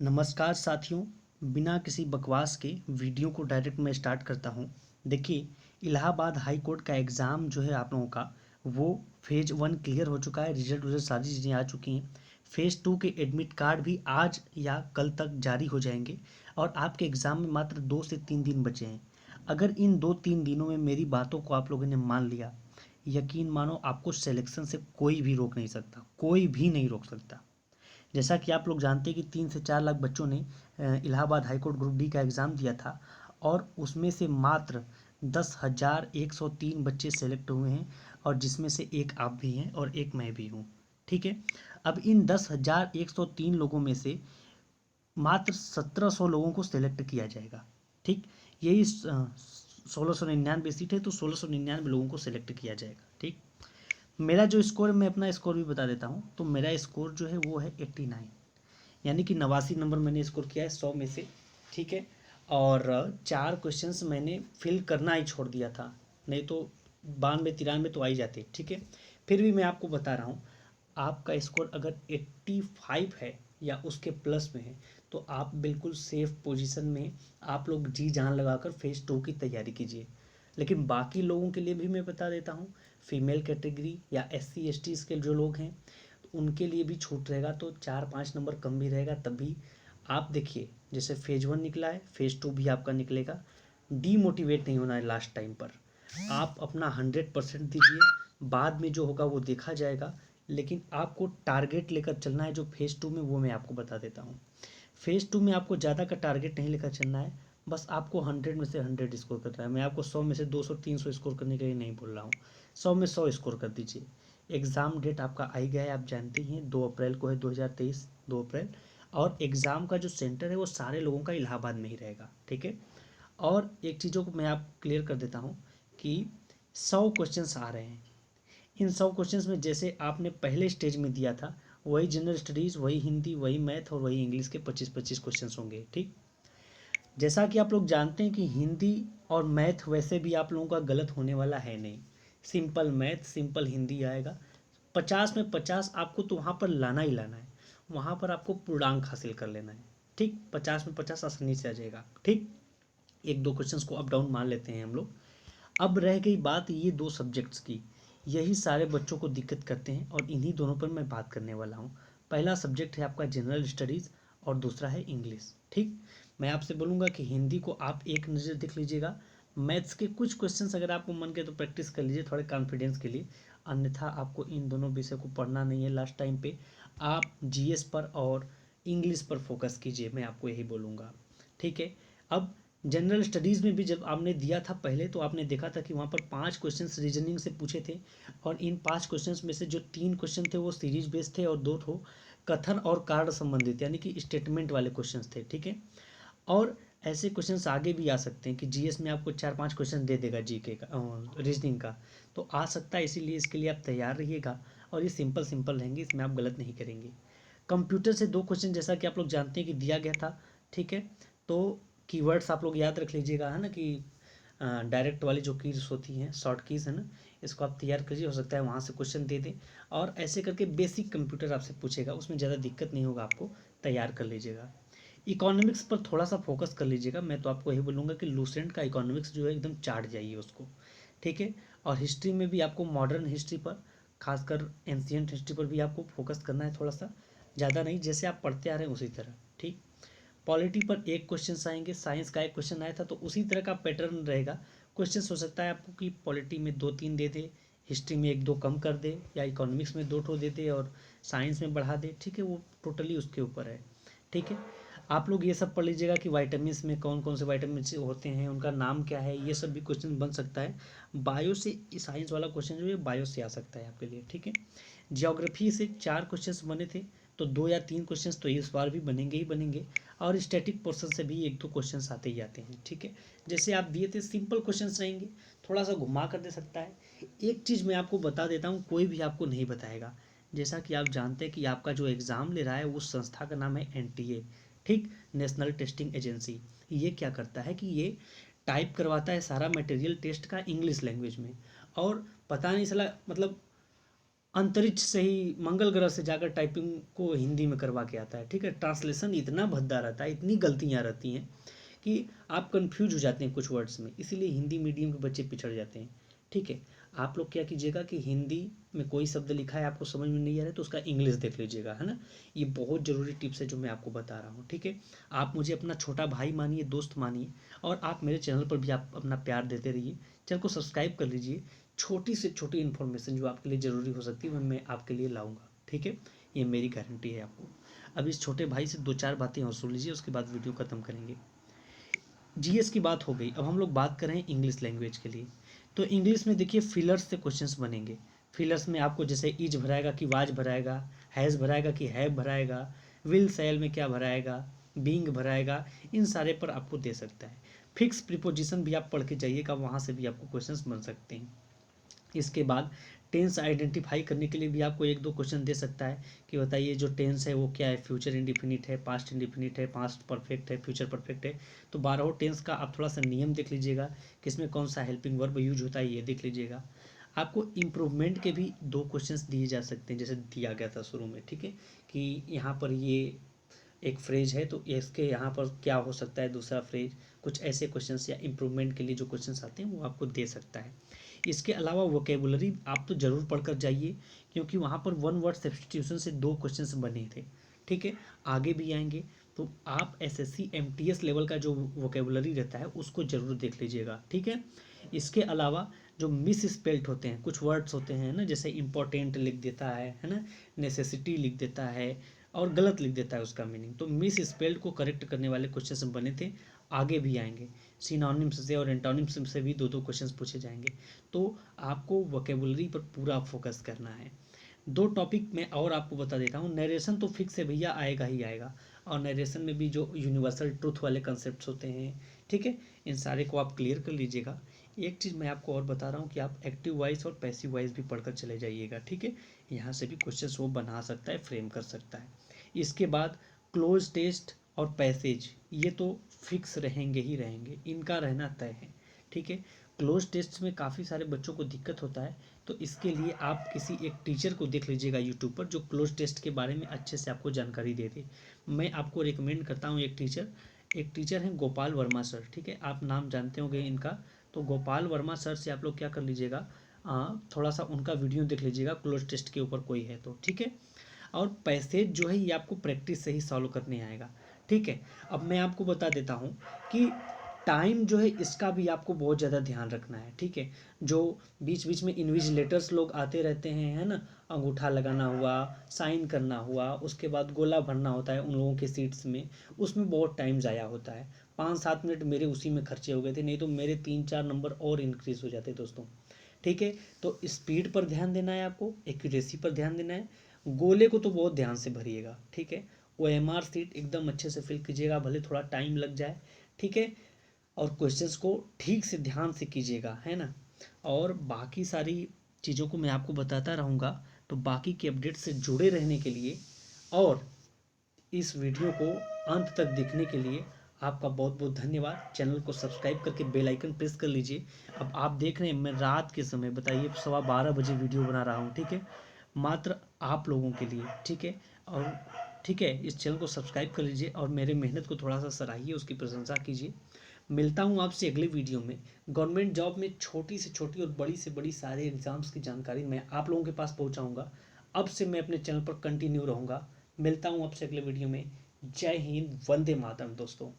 नमस्कार साथियों। बिना किसी बकवास के वीडियो को डायरेक्ट मैं स्टार्ट करता हूँ। देखिए, इलाहाबाद हाई कोर्ट का एग्ज़ाम जो है आप लोगों का, वो फेज़ 1 क्लियर हो चुका है। रिजल्ट सारी चीज़ें आ चुकी हैं। फेज़ 2 के एडमिट कार्ड भी आज या कल तक जारी हो जाएंगे और आपके एग्ज़ाम में मात्र 2 से 3 दिन बचे हैं। अगर इन 2-3 दिनों में मेरी बातों को आप लोगों ने मान लिया, यकीन मानो आपको सिलेक्शन से कोई भी रोक नहीं सकता, कोई भी नहीं रोक सकता। जैसा कि आप लोग जानते हैं कि 3 से 4 लाख बच्चों ने इलाहाबाद हाईकोर्ट ग्रुप डी का एग्ज़ाम दिया था और उसमें से मात्र 10,103 बच्चे सेलेक्ट हुए हैं और जिसमें से एक आप भी हैं और एक मैं भी हूँ। ठीक है। अब इन 10,103 लोगों में से मात्र 1700 लोगों को सेलेक्ट किया जाएगा। ठीक। यही 1699 सीट है, तो 1699 लोगों को सेलेक्ट किया जाएगा। ठीक। मेरा जो स्कोर है, मैं अपना स्कोर भी बता देता हूँ। तो मेरा स्कोर जो है वो है 89, यानी कि 89 नंबर मैंने स्कोर किया है 100 में से। ठीक है। और 4 क्वेश्चंस मैंने फिल करना ही छोड़ दिया था, नहीं तो 92-93 तो आ ही जाते। ठीक है। फिर भी मैं आपको बता रहा हूँ, आपका स्कोर अगर 85 है या उसके प्लस में है तो आप बिल्कुल सेफ पोजीशन में, आप लोग जी जान लगाकर फेज़ 2 की तैयारी कीजिए। लेकिन बाकी लोगों के लिए भी मैं बता देता हूँ, फीमेल कैटेगरी या SC ST के जो लोग हैं उनके लिए भी छूट रहेगा, तो 4-5 नंबर कम भी रहेगा। तभी आप देखिए, जैसे फेज़ 1 निकला है, फेज़ 2 भी आपका निकलेगा। डीमोटिवेट नहीं होना है लास्ट टाइम पर। आप अपना 100% दीजिए, बाद में जो होगा वो देखा जाएगा। लेकिन आपको टारगेट लेकर चलना है जो फेज़ 2 में, वो मैं आपको बता देता हूँ। फेज़ 2 में आपको ज़्यादा का टारगेट नहीं लेकर चलना है, बस आपको 100 में से 100 स्कोर करना है। मैं आपको 100 में से 200-300 स्कोर करने के लिए नहीं बोल रहा हूँ। 100 में 100 स्कोर कर दीजिए। एग्ज़ाम डेट आपका आ ही गया है, आप जानते ही हैं, 2 अप्रैल को है, 2023 2 अप्रैल। और एग्ज़ाम का जो सेंटर है वो सारे लोगों का इलाहाबाद में ही रहेगा। ठीक है। और एक चीज़ों को मैं आप क्लियर कर देता हूँ कि 100 क्वेश्चंस आ रहे हैं। इन 100 क्वेश्चंस में जैसे आपने पहले स्टेज में दिया था, वही जनरल स्टडीज़, वही हिंदी, वही मैथ और वही इंग्लिश के 25-25 क्वेश्चंस होंगे। ठीक। जैसा कि आप लोग जानते हैं कि हिंदी और मैथ वैसे भी आप लोगों का गलत होने वाला है नहीं। सिंपल मैथ, सिंपल हिंदी आएगा। 50 में 50 आपको तो वहाँ पर लाना ही लाना है। वहाँ पर आपको पूर्णांक हासिल कर लेना है। ठीक। 50 में 50 आसानी से आ जाएगा। ठीक। एक दो क्वेश्चंस को अप डाउन मान लेते हैं हम लोग। अब रह गई बात ये 2 सब्जेक्ट्स की। यही सारे बच्चों को दिक्कत करते हैं और इन्हीं दोनों पर मैं बात करने वाला हूँ। पहला सब्जेक्ट है आपका जनरल स्टडीज़ और दूसरा है इंग्लिश। ठीक। मैं आपसे बोलूँगा कि हिंदी को आप एक नज़र देख लीजिएगा। मैथ्स के कुछ क्वेश्चंस अगर आपको मन के तो प्रैक्टिस कर लीजिए थोड़े कॉन्फिडेंस के लिए। अन्यथा आपको इन दोनों विषय को पढ़ना नहीं है लास्ट टाइम पे। आप GS पर और इंग्लिश पर फोकस कीजिए, मैं आपको यही बोलूँगा। ठीक है। अब जनरल स्टडीज़ में भी जब आपने दिया था पहले, तो आपने देखा था कि वहाँ पर 5 क्वेश्चंस रीजनिंग से पूछे थे और इन 5 क्वेश्चंस में से जो 3 क्वेश्चन थे वो सीरीज बेस्ड थे और 2 तो कथन और कार्ड संबंधित, यानी कि स्टेटमेंट वाले क्वेश्चंस थे। ठीक है। और ऐसे क्वेश्चंस आगे भी आ सकते हैं कि GS में आपको 4-5 क्वेश्चन दे देगा GK का, रीजनिंग का, तो आ सकता है। इसीलिए इसके लिए आप तैयार रहिएगा और ये सिंपल सिंपल रहेंगे, इसमें आप गलत नहीं करेंगे। कंप्यूटर से 2 क्वेश्चन जैसा कि आप लोग जानते हैं कि दिया गया था। ठीक है। तो कीवर्ड्स आप लोग याद रख लीजिएगा, है ना, कि डायरेक्ट वाली जो कीज होती हैं, शॉर्ट कीज़, है ना, इसको आप तैयार कीजिए। हो सकता है वहाँ से क्वेश्चन दे दें और ऐसे करके बेसिक कंप्यूटर आपसे पूछेगा, उसमें ज़्यादा दिक्कत नहीं होगा, आपको तैयार कर लीजिएगा। इकोनॉमिक्स पर थोड़ा सा फोकस कर लीजिएगा। मैं तो आपको यही बोलूँगा कि लूसेंट का इकोनॉमिक्स जो है एकदम चाट जाइए उसको। ठीक है। और हिस्ट्री में भी आपको मॉडर्न हिस्ट्री पर, खासकर एंशियंट हिस्ट्री पर भी आपको फोकस करना है थोड़ा सा, ज़्यादा नहीं, जैसे आप पढ़ते आ रहे हैं उसी तरह। ठीक। पॉलिटी पर एक क्वेश्चन आएंगे, साइंस का एक क्वेश्चन आया था, तो उसी तरह का पैटर्न रहेगा। क्वेश्चन हो सकता है आपको कि पॉलिटी में 2-3 दे दे, हिस्ट्री में 1-2 कम कर दे, या इकोनॉमिक्स में 2 ठो दे दे और साइंस में बढ़ा दे। ठीक है। वो टोटली उसके ऊपर है। ठीक है। आप लोग ये सब पढ़ लीजिएगा कि वाइटामिन में कौन कौन से वाइटामिन होते हैं, उनका नाम क्या है, ये सब भी क्वेश्चन बन सकता है। बायो से, साइंस वाला क्वेश्चन जो है बायो से आ सकता है आपके लिए। ठीक है। जियोग्राफी से 4 क्वेश्चंस बने थे, तो 2 या 3 क्वेश्चंस तो इस बार भी बनेंगे ही बनेंगे। और स्टैटिक पोर्शन से भी 1-2 क्वेश्चंस आते ही आते हैं। ठीक है। जैसे आप दिए थे, सिंपल क्वेश्चंस रहेंगे, थोड़ा सा घुमा कर दे सकता है। एक चीज़ मैं आपको बता देता हूँ, कोई भी आपको नहीं बताएगा। जैसा कि आप जानते हैं कि आपका जो एग्ज़ाम ले रहा है उस संस्था का नाम है NTA। ठीक। National testing agency. ये क्या करता है कि ये टाइप करवाता है सारा मटेरियल टेस्ट का इंग्लिश लैंग्वेज में, और पता नहीं चला, मतलब अंतरिक्ष से ही, मंगल ग्रह से जाकर टाइपिंग को हिंदी में करवा के आता है। ठीक है, ट्रांसलेशन इतना भद्दा रहता है, इतनी गलतियाँ रहती हैं कि आप कंफ्यूज हो जाते हैं कुछ वर्ड्स में, इसीलिए हिंदी मीडियम के बच्चे पिछड़ जाते हैं। ठीक है, आप लोग क्या कीजिएगा कि हिंदी में कोई शब्द लिखा है आपको समझ में नहीं आ रहा है तो उसका इंग्लिश देख लीजिएगा, है ना। ये बहुत ज़रूरी टिप्स है जो मैं आपको बता रहा हूँ। ठीक है, आप मुझे अपना छोटा भाई मानिए, दोस्त मानिए, और आप मेरे चैनल पर भी आप अपना प्यार देते रहिए। चैनल को सब्सक्राइब कर लीजिए। छोटी से छोटी इन्फॉर्मेशन जो आपके लिए ज़रूरी हो सकती है वह मैं आपके लिए लाऊंगा। ठीक है, ये मेरी गारंटी है आपको। अब इस छोटे भाई से 2-4 बातें और सुन लीजिए, उसके बाद वीडियो ख़त्म करेंगे। जीएस की बात हो गई, अब हम लोग बात कर रहे हैं इंग्लिश लैंग्वेज के लिए। तो इंग्लिश में देखिए फिलर्स से क्वेश्चंस बनेंगे। फिलर्स में आपको जैसे इज भराएगा कि वाज भराएगा, हैज़ भराएगा कि हैव भराएगा, विल सैल में क्या भराएगा, बीइंग भराएगा, इन सारे पर आपको दे सकता है। फिक्स प्रीपोजिशन भी आप पढ़ के जाइएगा, वहाँ से भी आपको क्वेश्चंस बन सकते हैं। इसके बाद टेंस आइडेंटिफाई करने के लिए भी आपको 1-2 क्वेश्चन दे सकता है कि बताइए जो टेंस है वो क्या है, फ्यूचर इंडिफिनिट है, पास्ट इंडिफिनिट है, पास्ट परफेक्ट है, फ्यूचर परफेक्ट है। तो 12 टेंस का आप थोड़ा सा नियम देख लीजिएगा कि इसमें कौन सा हेल्पिंग वर्ब यूज होता है, ये देख लीजिएगा। आपको इम्प्रूवमेंट के भी 2 क्वेश्चंस दिए जा सकते हैं, जैसे दिया गया था शुरू में। ठीक है, कि यहाँ पर ये एक फ्रेज है तो इसके यहाँ पर क्या हो सकता है दूसरा फ्रेज, कुछ ऐसे क्वेश्चंस या इम्प्रूवमेंट के लिए जो क्वेश्चंस आते हैं वो आपको दे सकता है। इसके अलावा वोकेबुलरी आप तो ज़रूर पढ़कर जाइए, क्योंकि वहाँ पर वन वर्ड सब्स्टिट्यूशन से 2 क्वेश्चंस बने थे। ठीक है, आगे भी आएंगे। तो आप एसएससी एमटीएस लेवल का जो वोकेबुलरी रहता है उसको ज़रूर देख लीजिएगा। ठीक है, इसके अलावा जो मिस स्पेल्ट होते हैं, कुछ वर्ड्स होते हैं ना, जैसे इम्पोर्टेंट लिख देता है ना, नेसेसिटी लिख देता है और गलत लिख देता है उसका मीनिंग, तो मिस स्पेल्ड को करेक्ट करने वाले क्वेश्चंस बने थे। आगे भी आएंगे, सिनोनिम्स से और एंटोनिम्स से भी 2-2 क्वेश्चंस पूछे जाएंगे। तो आपको वोकेबुलरी पर पूरा फोकस करना है। 2 टॉपिक मैं और आपको बता देता हूँ। नरेशन तो फिक्स है भैया, आएगा ही आएगा, और नरेशन में भी जो यूनिवर्सल ट्रूथ वाले कंसेप्ट होते हैं, ठीक है, इन सारे को आप क्लियर कर लीजिएगा। एक चीज़ मैं आपको और बता रहा हूँ कि आप एक्टिव वॉइस और पैसिव वॉइस भी पढ़कर चले जाइएगा। ठीक है, यहाँ से भी क्वेश्चन वो बना सकता है, फ्रेम कर सकता है। इसके बाद क्लोज टेस्ट और पैसेज, ये तो फिक्स रहेंगे ही रहेंगे, इनका रहना तय है। ठीक है, क्लोज टेस्ट में काफ़ी सारे बच्चों को दिक्कत होता है, तो इसके लिए आप किसी एक टीचर को देख लीजिएगा यूट्यूब पर, जो क्लोज टेस्ट के बारे में अच्छे से आपको जानकारी दे दे। मैं आपको रिकमेंड करता हूँ एक टीचर हैं गोपाल वर्मा सर। ठीक है, आप नाम जानते होंगे इनका। तो गोपाल वर्मा सर से आप लोग क्या कर लीजिएगा, थोड़ा सा उनका वीडियो देख लीजिएगा क्लोज टेस्ट के ऊपर कोई है तो। ठीक है, और पैसेज जो है ये आपको प्रैक्टिस से ही सॉल्व करने आएगा। ठीक है, अब मैं आपको बता देता हूँ कि टाइम जो है इसका भी आपको बहुत ज़्यादा ध्यान रखना है। ठीक है, जो बीच बीच में इन्विजिलेटर्स लोग आते रहते हैं, है ना, अंगूठा लगाना हुआ, साइन करना हुआ, उसके बाद गोला भरना होता है उन लोगों के सीट्स में, उसमें बहुत टाइम ज़ाया होता है। 5-7 मिनट मेरे उसी में खर्चे हो गए थे, नहीं तो मेरे 3-4 नंबर और इंक्रीज हो जाते दोस्तों। ठीक है, तो स्पीड पर ध्यान देना है, आपको एक्यूरेसी पर ध्यान देना है। गोले को तो बहुत ध्यान से भरिएगा। ठीक है, OMR सीट एकदम अच्छे से फिल कीजिएगा, भले थोड़ा टाइम लग जाए। ठीक है, और क्वेश्चंस को ठीक से ध्यान से कीजिएगा, है ना। और बाकी सारी चीज़ों को मैं आपको बताता रहूँगा। तो बाकी के अपडेट से जुड़े रहने के लिए और इस वीडियो को अंत तक देखने के लिए आपका बहुत बहुत धन्यवाद। चैनल को सब्सक्राइब करके बेल आइकन प्रेस कर लीजिए। अब आप देख रहे हैं मैं रात के समय, बताइए 12:15 बजे वीडियो बना रहा हूँ। ठीक है, मात्र आप लोगों के लिए। ठीक है, और ठीक है, इस चैनल को सब्सक्राइब कर लीजिए और मेरे मेहनत को थोड़ा सा सराहिए, उसकी प्रशंसा कीजिए। मिलता हूँ आपसे अगले वीडियो में। गवर्नमेंट जॉब में छोटी से छोटी और बड़ी से बड़ी सारे एग्जाम्स की जानकारी मैं आप लोगों के पास पहुँचाऊँगा। अब से मैं अपने चैनल पर कंटिन्यू रहूँगा। मिलता हूँ आपसे अगले वीडियो में। जय हिंद, वंदे मातरम दोस्तों।